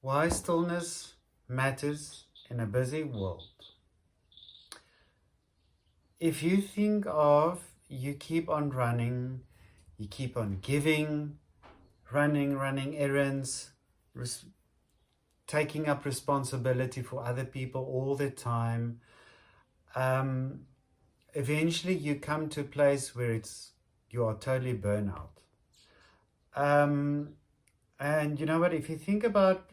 Why stillness matters in a busy world. If you think of you keep on running, you keep on giving, running errands, taking up responsibility for other people all the time, eventually you come to a place where you are totally burnout. And you know what? If you think about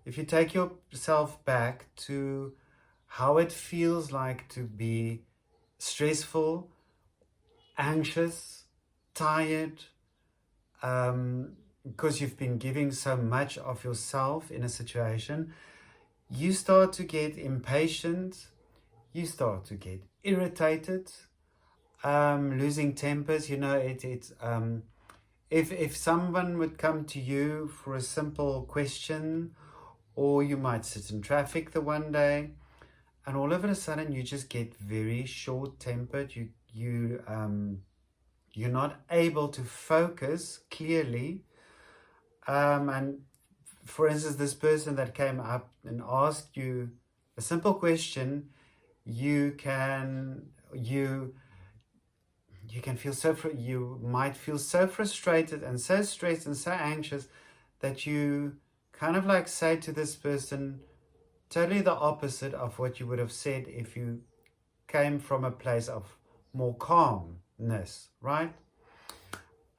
if you take yourself back to how it feels like to be stressful, anxious, tired, because you've been giving so much of yourself in a situation, you start to get impatient, you start to get irritated, losing tempers. If someone would come to you for a simple question, or you might sit in traffic the one day, and all of a sudden you just get very short-tempered. You're not able to focus clearly. And for instance, this person that came up and asked you a simple question, you might feel so frustrated and so stressed and so anxious that you kind of like say to this person totally the opposite of what you would have said if you came from a place of more calmness, right?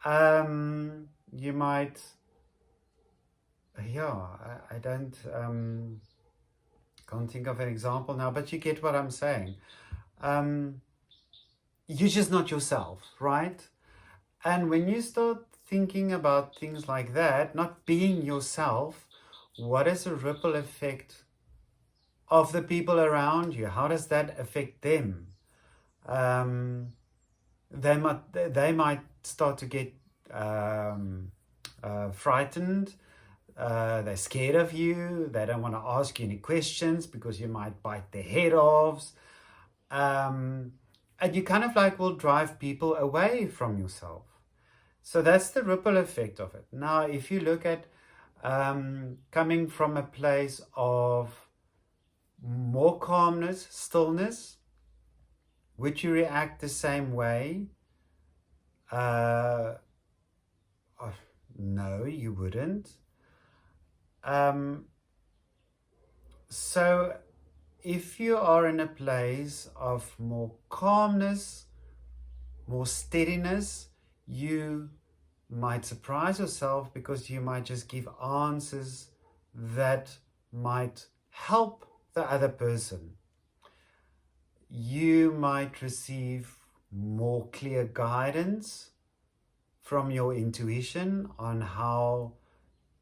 You might, I don't, can't think of an example now, but you get what I'm saying. You're just not yourself, right? And when you start thinking about things like that, not being yourself, what is the ripple effect of the people around you? How does that affect them? They might start to get frightened. They're scared of you. They don't want to ask you any questions because you might bite their head off. And you kind of like will drive people away from yourself. So that's the ripple effect of it. Now, if you look at coming from a place of more calmness, stillness, would you react the same way? No, you wouldn't. So if you are in a place of more calmness, more steadiness, you might surprise yourself because you might just give answers that might help the other person. You might receive more clear guidance from your intuition on how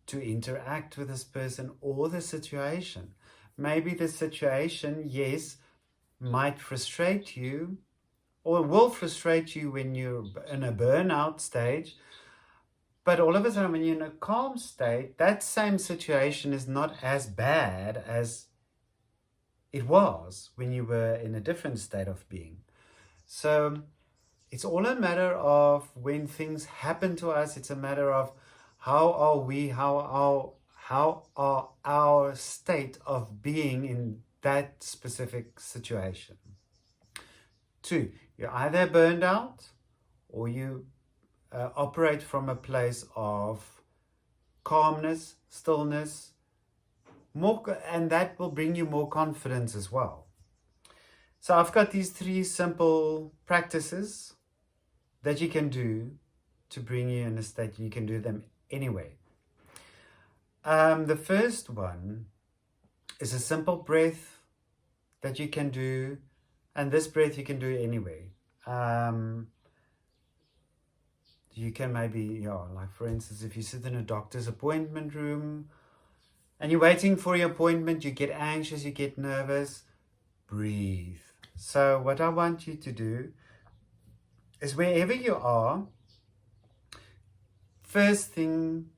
to interact with this person or the situation. Maybe the situation, yes, might frustrate you or will frustrate you when you're in a burnout stage. But all of a sudden, when you're in a calm state, that same situation is not as bad as it was when you were in a different state of being. So it's all a matter of when things happen to us, it's a matter of how are our state of being in that specific situation. 2, you're either burned out or you operate from a place of calmness, stillness, and that will bring you more confidence as well. So I've got these 3 simple practices that you can do to bring you in a state. You can do them anyway. The first one is a simple breath that you can do, and this breath you can do anyway. You can maybe, like for instance, if you sit in a doctor's appointment room and you're waiting for your appointment, you get anxious, you get nervous, breathe. So what I want you to do is wherever you are, first thing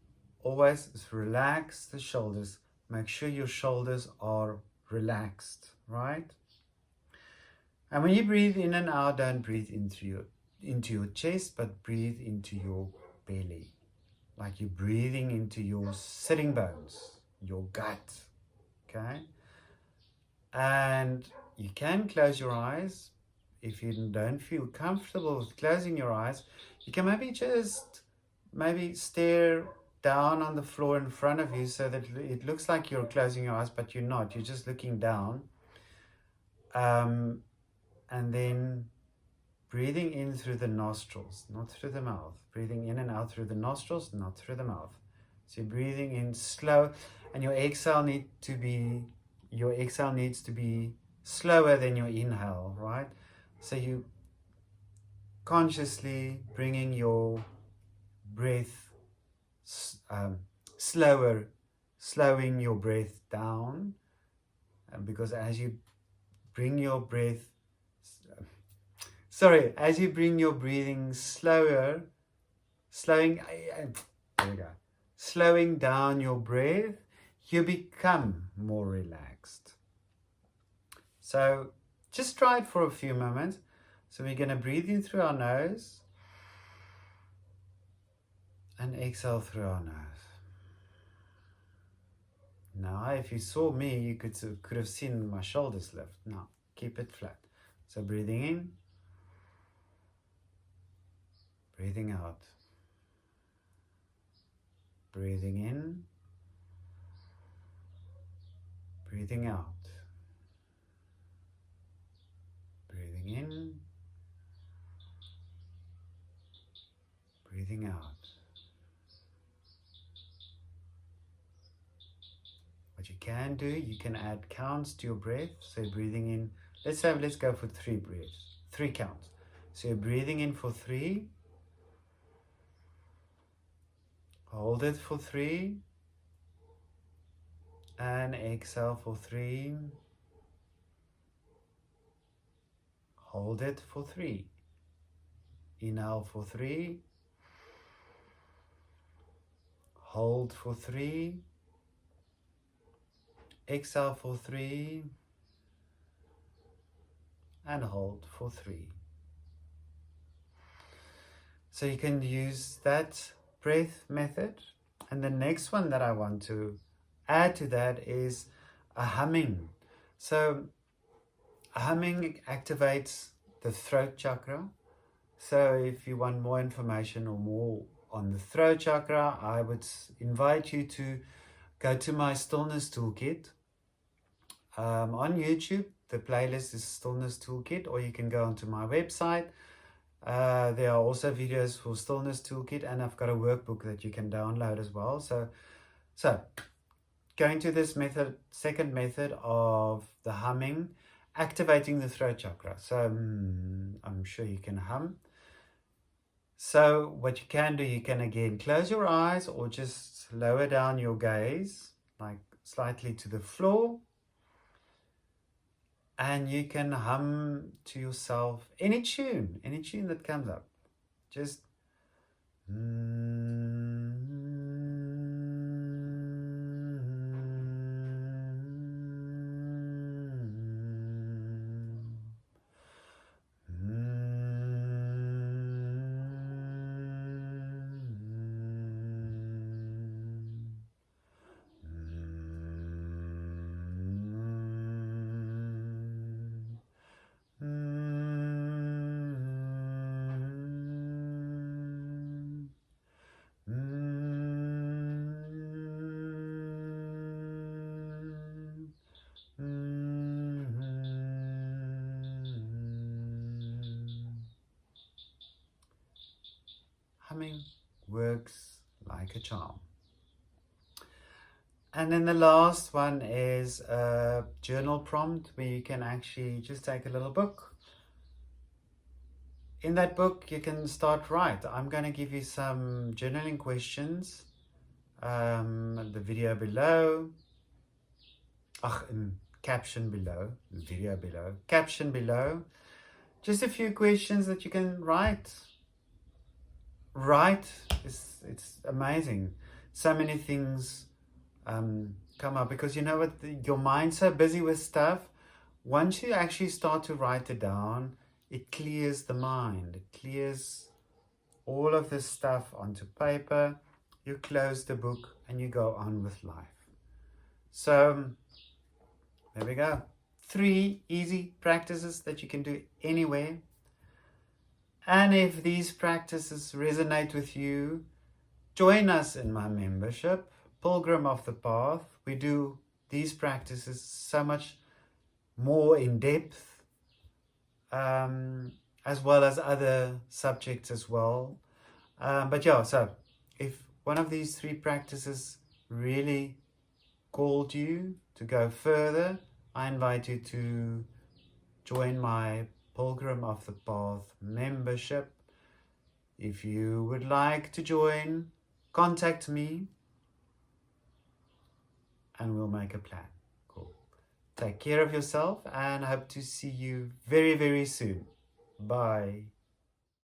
always is relax the shoulders. Make sure your shoulders are relaxed, right? And when you breathe in and out, don't breathe into your chest, but breathe into your belly. like you're breathing into your sitting bones, your gut, okay? And you can close your eyes. If you don't feel comfortable with closing your eyes, you can maybe stare down on the floor in front of you so that it looks like you're closing your eyes, but you're not. You're just looking down. And then breathing in through the nostrils, not through the mouth. Breathing in and out through the nostrils, not through the mouth. So you're breathing in slow, and your exhale needs to be slower than your inhale, right? So you consciously bringing your breath slowing your breath down, because as you bring your breath, as you bring your breathing slowing down your breath, you become more relaxed. So just try it for a few moments. So we're going to breathe in through our nose and exhale through our nose. Now, if you saw me, you could have seen my shoulders lift. Now, keep it flat. So breathing in, breathing out. Breathing in, breathing out. Breathing in, breathing out. What you can do, you can add counts to your breath. So you're breathing in, let's go for 3 breaths, 3 counts. So you're breathing in for 3, hold it for 3, and exhale for 3, hold it for 3, inhale for 3, hold for 3, exhale for 3, and hold for 3. So you can use that breath method. And the next one that I want to add to that is a humming. So a humming activates the throat chakra. So if you want more information or more on the throat chakra, I would invite you to go to my Stillness Toolkit. On YouTube, the playlist is Stillness Toolkit, or you can go onto my website. There are also videos for Stillness Toolkit, and I've got a workbook that you can download as well. So going to this second method of the humming, activating the throat chakra. So I'm sure you can hum. So what you can do, you can again close your eyes or just lower down your gaze, like slightly to the floor. And you can hum to yourself any tune that comes up. Just humming works like a charm. And then the last one is a journal prompt where you can actually just take a little book. In that book, you can start right. I'm going to give you some journaling questions. The video below. Caption below. Video below. Caption below. Just a few questions that you can write. It's amazing. So many things come up, because you know what, your mind's so busy with stuff. Once you actually start to write it down, it clears the mind. It clears all of this stuff onto paper. you close the book and you go on with life. So there we go. 3 easy practices that you can do anywhere. And if these practices resonate with you, join us in my membership, Pilgrim of the Path. We do these practices so much more in depth, as well as other subjects as well. But yeah, so if one of these 3 practices really called you to go further, I invite you to join my Pilgrim of the Path membership. If you would like to join, contact me and we'll make a plan. Cool. Take care of yourself and I hope to see you very, very soon. Bye.